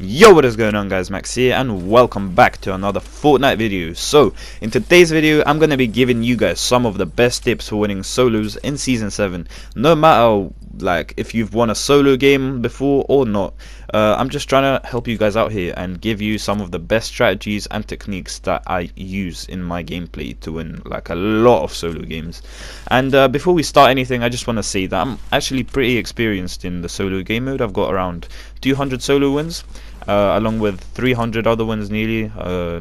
Yo, what is going on, guys? Max here, and welcome back to another Fortnite video. So in today's video I'm going to be giving you guys some of the best tips for winning solos in season 7, no matter like if you've won a solo game before or not. I'm just trying to help you guys out here and give you some of the best strategies and techniques that I use in my gameplay to win like a lot of solo games. And before we start anything, I just want to say that I'm actually pretty experienced in the solo game mode. I've got around 200 solo wins, along with 300 other ones nearly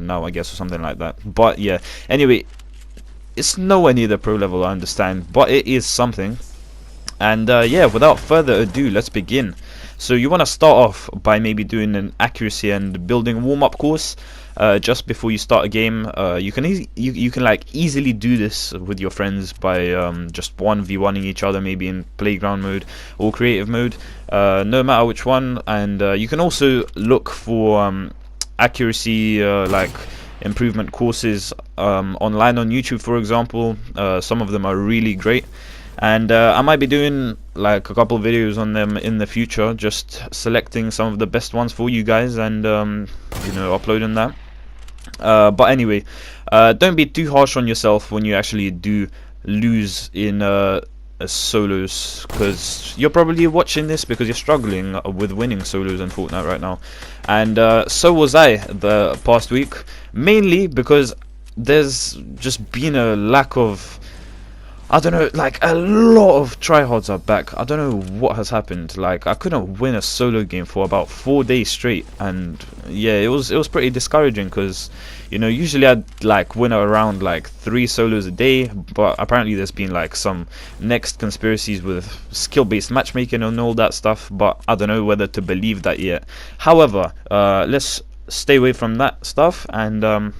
now, I guess, or something like that. But yeah, anyway, it's nowhere near the pro level, I understand, but it is something. And yeah, without further ado, let's begin. So you want to start off by maybe doing an accuracy and building warm-up course just before you start a game. You can like easily do this with your friends by just 1v1ing each other, maybe in playground mode or creative mode, no matter which one. And you can also look for accuracy like improvement courses online on YouTube, for example. Some of them are really great, and I might be doing like a couple videos on them in the future, just selecting some of the best ones for you guys and you know, uploading that. But anyway, don't be too harsh on yourself when you actually do lose in solos, because you're probably watching this because you're struggling with winning solos in Fortnite right now. And so was I the past week, mainly because there's just been a lack of, I don't know, like a lot of tryhards are back. I don't know what has happened. Like I couldn't win a solo game for about 4 days straight, and yeah, it was pretty discouraging, because you know, usually I'd like win around like 3 solos a day, but apparently there's been like some next conspiracies with skill-based matchmaking and all that stuff, but I don't know whether to believe that yet. However, let's stay away from that stuff and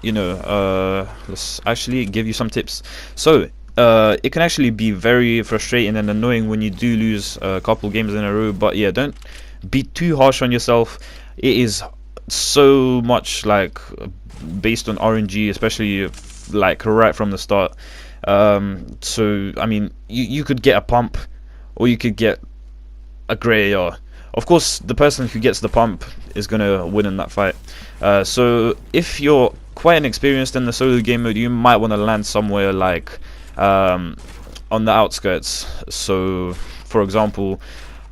you know, let's actually give you some tips. So it can actually be very frustrating and annoying when you do lose a couple games in a row, but yeah, don't be too harsh on yourself. It is so much like based on RNG, especially like right from the start. So I mean, you could get a pump or you could get a grey AR. Of course, the person who gets the pump is gonna win in that fight. So if you're quite inexperienced in the solo game mode, you might want to land somewhere like on the outskirts. So for example,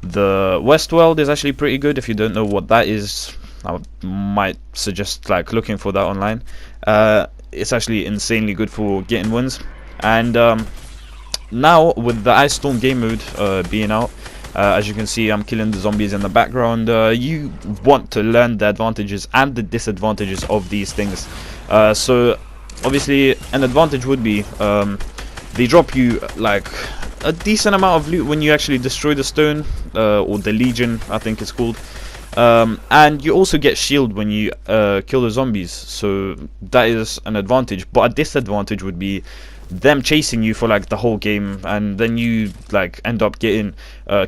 the West World is actually pretty good. If you don't know what that is, I might suggest like looking for that online. It's actually insanely good for getting wins. And now with the Ice Storm game mode being out, as you can see, I'm killing the zombies in the background. You want to learn the advantages and the disadvantages of these things. So obviously an advantage would be they drop you like a decent amount of loot when you actually destroy the stone, or the Legion, I think it's called. And you also get shield when you kill the zombies, so that is an advantage. But a disadvantage would be them chasing you for like the whole game, and then you like end up getting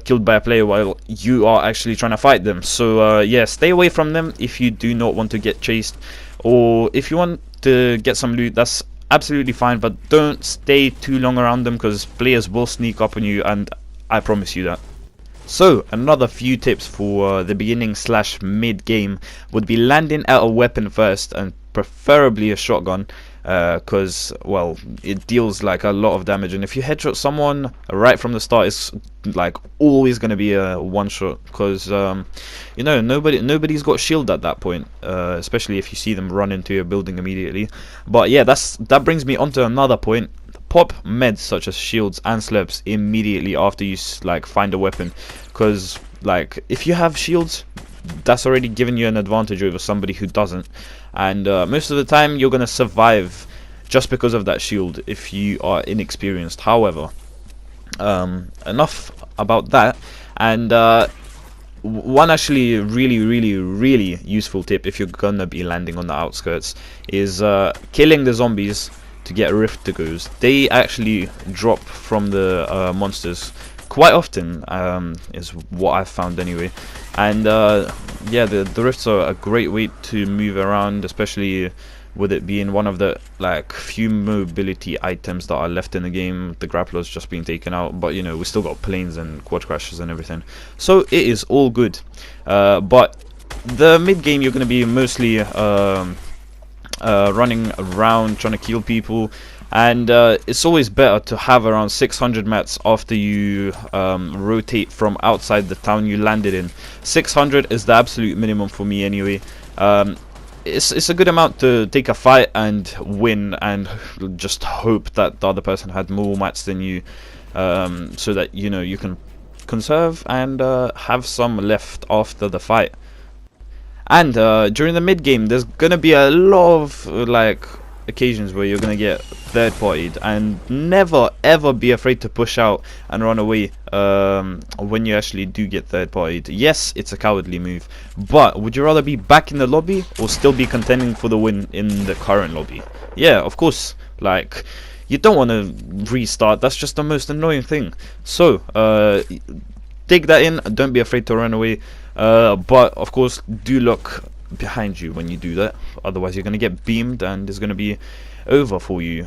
killed by a player while you are actually trying to fight them. So yeah, stay away from them if you do not want to get chased, or if you want to get some loot, that's absolutely fine, but don't stay too long around them, because players will sneak up on you, and I promise you that. So another few tips for the beginning slash mid game would be landing at a weapon first, and preferably a shotgun, because well, it deals like a lot of damage, and if you headshot someone right from the start, it's like always going to be a one shot, because you know, nobody's got shield at that point, especially if you see them run into your building immediately. But yeah, that brings me on to another point. Pop meds such as shields and slurps immediately after you like find a weapon, because like if you have shields, that's already given you an advantage over somebody who doesn't, and most of the time you're gonna survive just because of that shield if you are inexperienced. However, enough about that. And one actually really useful tip if you're gonna be landing on the outskirts is killing the zombies to get rift to goes. They actually drop from the monsters quite often, is what I've found anyway. And yeah, the rifts are a great way to move around, especially with it being one of the like few mobility items that are left in the game. The grappler's just been taken out, but you know, we still got planes and quad crashes and everything, so it is all good. But the mid game you're gonna be mostly running around trying to kill people, and it's always better to have around 600 mats after you rotate from outside the town you landed in. 600 is the absolute minimum for me anyway. It's a good amount to take a fight and win, and just hope that the other person had more mats than you, so that you know you can conserve and have some left after the fight. And during the mid game, there's gonna be a lot of like occasions where you're gonna get third partied, and never ever be afraid to push out and run away when you actually do get third partied. Yes, it's a cowardly move, but would you rather be back in the lobby or still be contending for the win in the current lobby? Yeah, of course. Like, you don't want to restart. That's just the most annoying thing. So take that in. Don't be afraid to run away. But of course, do look behind you when you do that. Otherwise, you're going to get beamed and it's going to be over for you.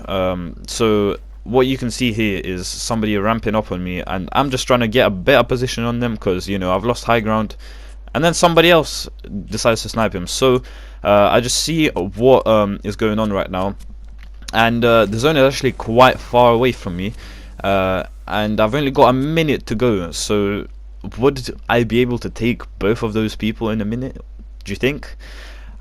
So what you can see here is somebody ramping up on me, and I'm just trying to get a better position on them because, you know, I've lost high ground. And then somebody else decides to snipe him. So I just see what is going on right now. And the zone is actually quite far away from me. And I've only got a minute to go. So would I be able to take both of those people in a minute? Do you think?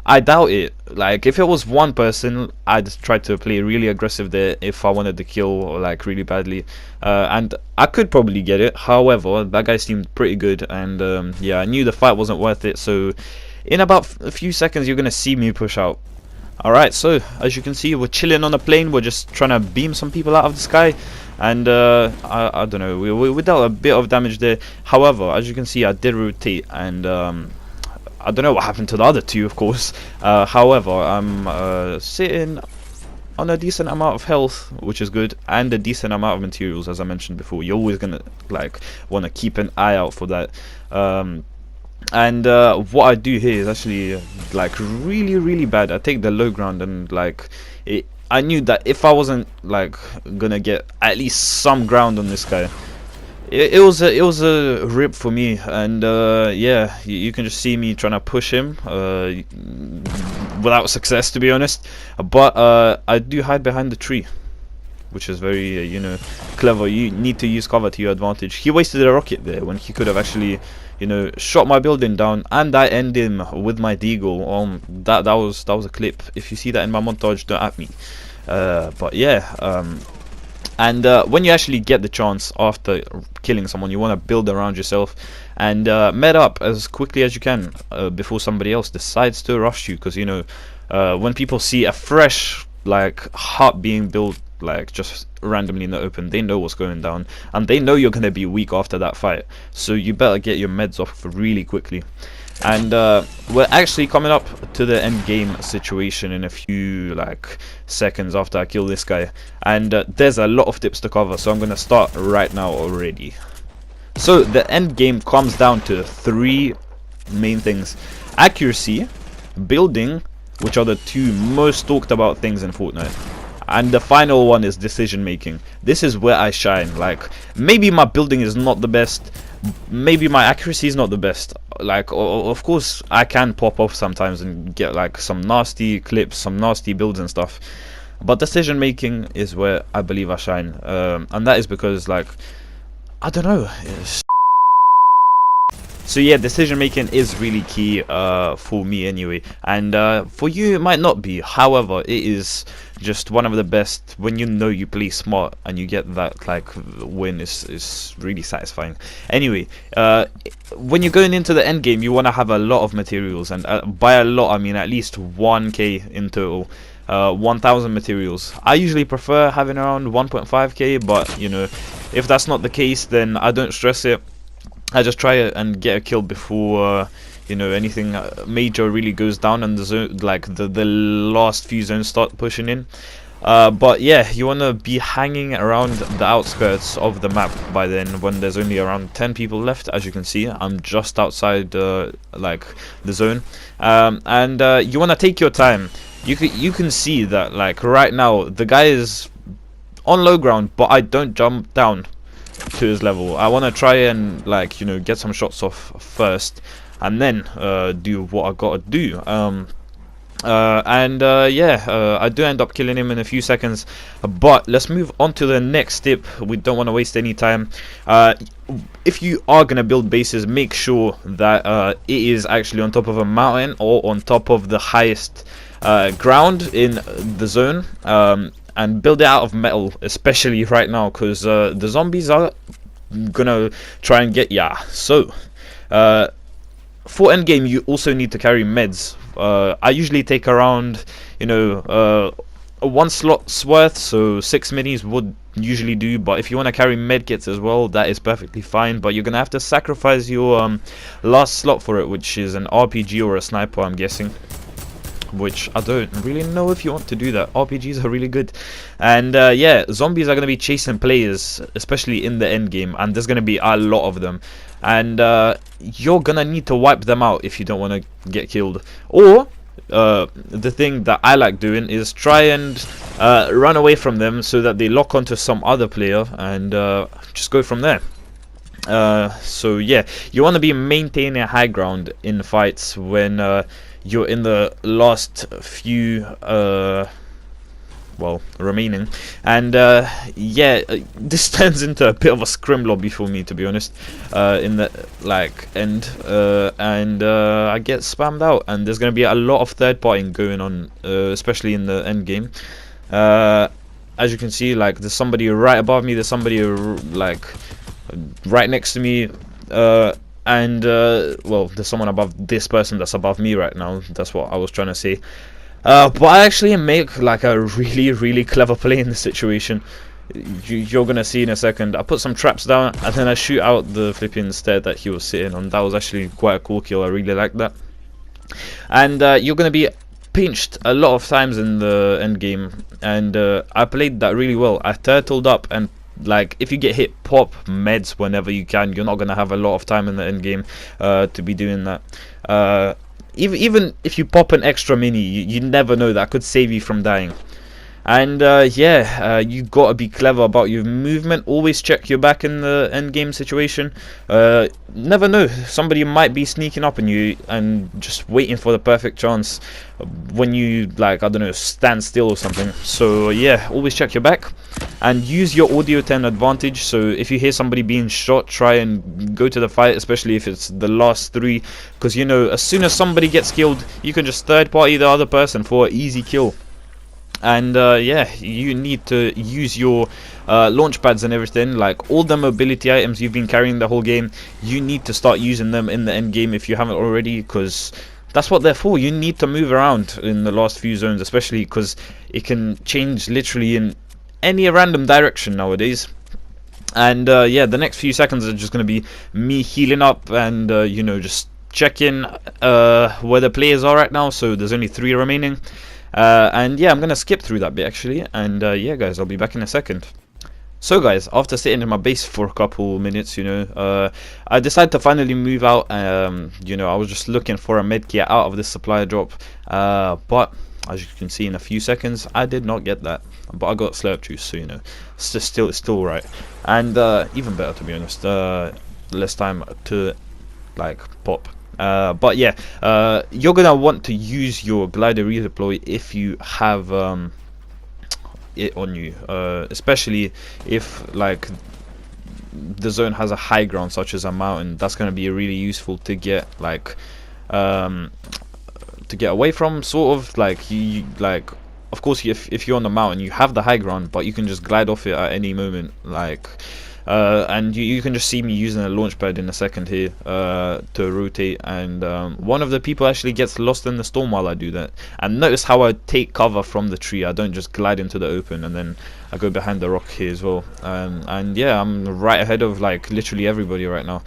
I doubt it. Like, if it was one person, I'd try to play really aggressive there if I wanted to kill like really badly, and I could probably get it. However, that guy seemed pretty good, and yeah, I knew the fight wasn't worth it. So in about a few seconds, you're gonna see me push out. Alright, so as you can see, we're chilling on a plane. We're just trying to beam some people out of the sky, and I don't know, we dealt a bit of damage there. However, as you can see, I did rotate, and I don't know what happened to the other two, of course. However, I'm sitting on a decent amount of health, which is good, and a decent amount of materials, as I mentioned before. You're always gonna like want to keep an eye out for that. And what I do here is actually like really bad. I take the low ground, and like I knew that if I wasn't like gonna get at least some ground on this guy, it was a rip for me. And yeah, you can just see me trying to push him without success, to be honest. But I do hide behind the tree, which is very you know, clever. You need to use cover to your advantage. He wasted a rocket there when he could have actually, you know, shot my building down, and I end him with my deagle. That was a clip. If you see that in my montage, don't at me. But yeah, and when you actually get the chance after killing someone, you want to build around yourself and med up as quickly as you can before somebody else decides to rush you. Because, you know, when people see a fresh like hut being built like just randomly in the open, they know what's going down, and they know you're going to be weak after that fight. So you better get your meds off really quickly. And we're actually coming up to the end game situation in a few like seconds after I kill this guy, and there's a lot of tips to cover, so I'm gonna start right now already. So the end game comes down to three main things: accuracy, building, which are the two most talked about things in Fortnite, and the final one is decision making. This is where I shine. Like, maybe my building is not the best, maybe my accuracy is not the best. Like, of course I can pop off sometimes and get like some nasty clips, some nasty builds and stuff, but decision making is where I believe I shine. And that is because, like, I don't know, so yeah, decision making is really key for me anyway, and for you it might not be. However, it is just one of the best. When you know you play smart and you get that like win, is really satisfying. Anyway, when you're going into the end game, you want to have a lot of materials, and by a lot I mean at least 1k in total. 1000 materials. I usually prefer having around 1.5k, but you know, if that's not the case, then I don't stress it. I just try it and get a kill before you know, anything major really goes down and the zone, like the last few zones start pushing in. But yeah, you want to be hanging around the outskirts of the map by then, when there's only around 10 people left. As you can see, I'm just outside like the zone, and you want to take your time. You can see that like right now the guy is on low ground, but I don't jump down to his level. I want to try and, like, you know, get some shots off first, and then do what I gotta do. I do end up killing him in a few seconds, but let's move on to the next tip. We don't want to waste any time. If you are gonna build bases, make sure that it is actually on top of a mountain or on top of the highest ground in the zone, and build it out of metal, especially right now, because the zombies are gonna try and get ya. So for endgame, you also need to carry meds. I usually take around, one slot's worth, so 6 minis would usually do. But if you want to carry medkits as well, that is perfectly fine. But you're gonna have to sacrifice your last slot for it, which is an RPG or a sniper, I'm guessing. Which I don't really know if you want to do that. RPGs are really good, and yeah, zombies are going to be chasing players, especially in the end game, and there's going to be a lot of them, and you're going to need to wipe them out if you don't want to get killed. Or the thing that I like doing is try and run away from them so that they lock onto some other player, and just go from there. So yeah, you want to be maintaining high ground in fights when you're in the last few remaining, and yeah, this turns into a bit of a scrim lobby for me, to be honest, in the end, and I get spammed out, and there's going to be a lot of third partying going on, especially in the end game. As you can see, there's somebody right above me, there's somebody right next to me, and there's someone above this person that's above me right now. That's what I was trying to say. But I actually make a really clever play in this situation. You're gonna see in a second. I put some traps down, and then I shoot out the flipping stair that he was sitting on. That was actually quite a cool kill. I really like that. And you're gonna be pinched a lot of times in the end game, and I played that really well. I turtled up, and if you get hit, pop meds whenever you can. You're not gonna have a lot of time in the end game to be doing that. Even if you pop an extra mini, you never know, that could save you from dying. And you gotta be clever about your movement. Always check your back in the end game situation. Never know, somebody might be sneaking up on you and just waiting for the perfect chance when you I don't know, stand still or something. So yeah, always check your back and use your audio to an advantage. So if you hear somebody being shot, try and go to the fight, especially if it's the last 3, because as soon as somebody gets killed, you can just third party the other person for an easy kill. And yeah, you need to use your launch pads and everything, all the mobility items you've been carrying the whole game. You need to start using them in the end game if you haven't already, because that's what they're for. You need to move around in the last few zones, especially because it can change literally in any random direction nowadays. And yeah, the next few seconds are just going to be me healing up and just checking where the players are right now. So there's only 3 remaining. And yeah, I'm gonna skip through that bit actually, and yeah guys, I'll be back in a second. So guys, after sitting in my base for a couple minutes, I decided to finally move out. I was just looking for a medkit out of this supply drop, but as you can see in a few seconds, I did not get that, but I got slurp juice, so it's still right, and even better, to be honest. Less time to pop. But yeah, you're gonna want to use your glider redeploy if you have it on you, especially if the zone has a high ground such as a mountain. That's gonna be really useful to get to get away from, sort of. Of course, if you're on the mountain, you have the high ground, but you can just glide off it at any moment, and you can just see me using a launch pad in a second here to rotate, and one of the people actually gets lost in the storm while I do that. And notice how I take cover from the tree. I don't just glide into the open, and then I go behind the rock here as well. And yeah, I'm right ahead of literally everybody right now,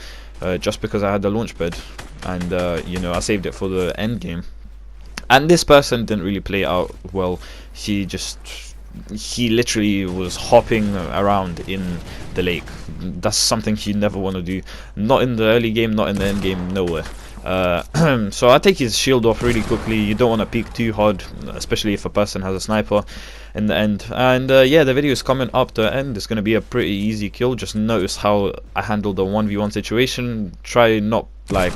just because I had the launch pad, and I saved it for the end game. And this person didn't really play it out well. He literally was hopping around in the lake. That's something you never want to do. Not in the early game, not in the end game, nowhere. So I take his shield off really quickly. You don't want to peek too hard, especially if a person has a sniper. in the end. And yeah, the video is coming up to an end. It's going to be a pretty easy kill. Just notice how I handled the 1v1 situation. Try not like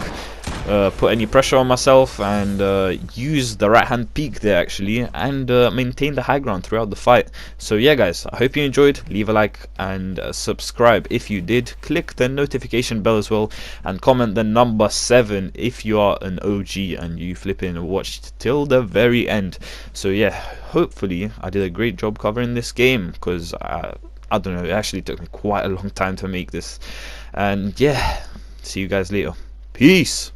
put any pressure on myself, and use the right hand peek there actually, and maintain the high ground throughout the fight. So yeah guys, I hope you enjoyed. Leave a like and subscribe if you did. Click the notification bell as well, and comment the number 7 if you are an OG and you flipping watched till the very end. So yeah, hopefully I did a great job covering this game, because I don't know, it actually took me quite a long time to make this. And yeah, see you guys later. Peace.